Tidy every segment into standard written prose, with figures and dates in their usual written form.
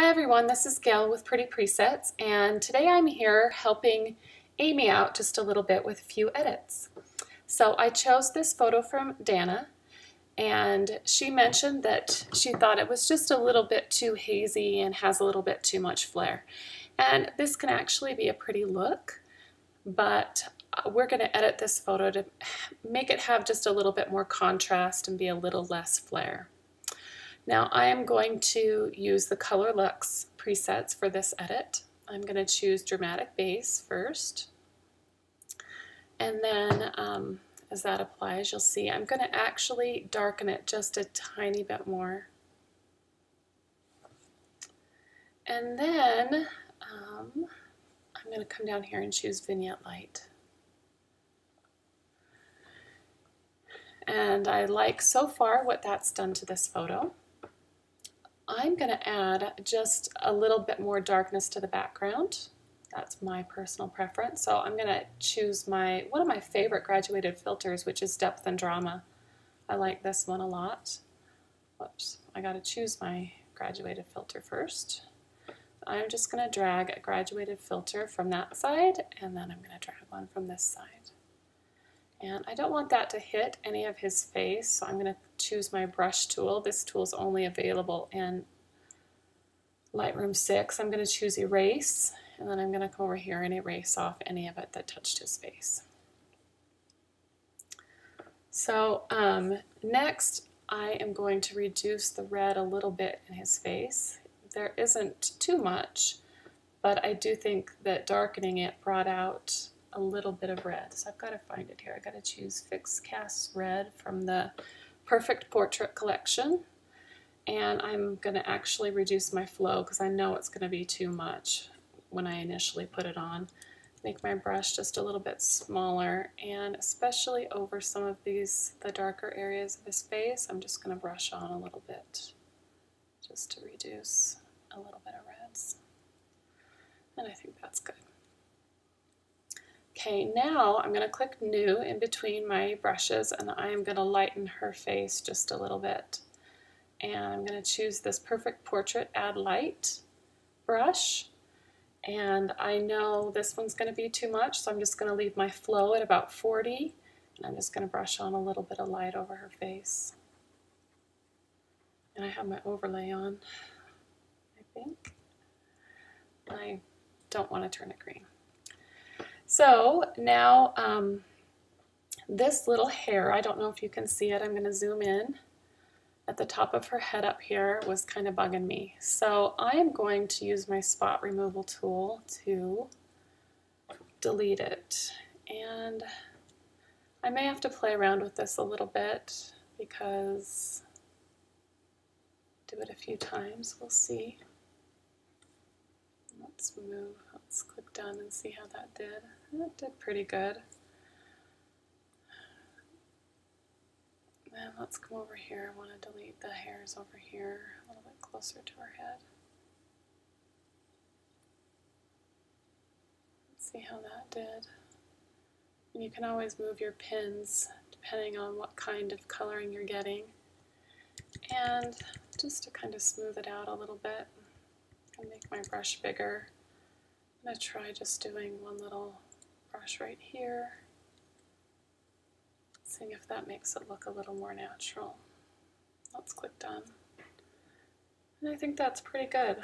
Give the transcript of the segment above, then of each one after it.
Hi everyone, this is Gail with Pretty Presets, and today I'm here helping Amy out just a little bit with a few edits. So I chose this photo from Dana, and she mentioned that she thought it was just a little bit too hazy and has a little bit too much flare. And this can actually be a pretty look, but we're going to edit this photo to make it have just a little bit more contrast and be a little less flare. Now I am going to use the Color Luxe presets for this edit. I'm going to choose Dramatic Base first, and then as that applies, you'll see I'm going to actually darken it just a tiny bit more. And then I'm going to come down here and choose Vignette Light. And I like so far what that's done to this photo. I'm going to add just a little bit more darkness to the background. That's my personal preference. So I'm going to choose one of my favorite graduated filters, which is Depth and Drama. I like this one a lot. Whoops, I got to choose my graduated filter first. I'm just going to drag a graduated filter from that side, and then I'm going to drag one from this side. And I don't want that to hit any of his face, so I'm going to choose my brush tool. This tool is only available in Lightroom 6. I'm going to choose Erase, and then I'm going to come over here and erase off any of it that touched his face. So next, I am going to reduce the red a little bit in his face. There isn't too much, but I do think that darkening it brought out a little bit of red. So I've got to find it here. I've got to choose Fix Cast Red from the Perfect Portrait collection. And I'm going to actually reduce my flow because I know it's going to be too much when I initially put it on. Make my brush just a little bit smaller, and especially over some of the darker areas of his face, I'm just going to brush on a little bit just to reduce a little bit of reds. And I think that's good. Okay, now I'm going to click New in between my brushes, and I'm going to lighten her face just a little bit. And I'm going to choose this Perfect Portrait Add Light brush. And I know this one's going to be too much, so I'm just going to leave my flow at about 40. And I'm just going to brush on a little bit of light over her face. And I have my overlay on, I think. I don't want to turn it green. So now this little hair, I don't know if you can see it, I'm going to zoom in. At the top of her head up here was kind of bugging me. So I am going to use my spot removal tool to delete it. And I may have to play around with this a little bit because do it a few times, we'll see. Let's move, let's click done and see how that did. It did pretty good. And let's come over here. I want to delete the hairs over here a little bit closer to her head. Let's see how that did. And you can always move your pins depending on what kind of coloring you're getting. And just to kind of smooth it out a little bit and make my brush bigger, I'm going to try just doing one little brush right here. Seeing if that makes it look a little more natural. Let's click done. And I think that's pretty good.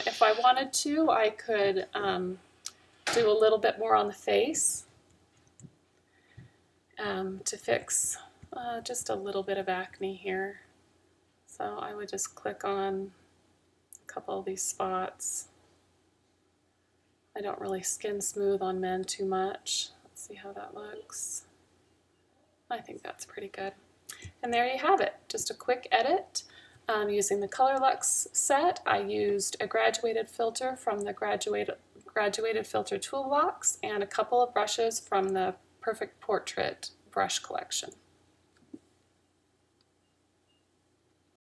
If I wanted to, I could do a little bit more on the face to fix just a little bit of acne here. So I would just click on a couple of these spots. I don't really skin smooth on men too much. Let's see how that looks. I think that's pretty good. And there you have it, just a quick edit using the Color Luxe set. I used a graduated filter from the graduated filter toolbox and a couple of brushes from the Perfect Portrait brush collection.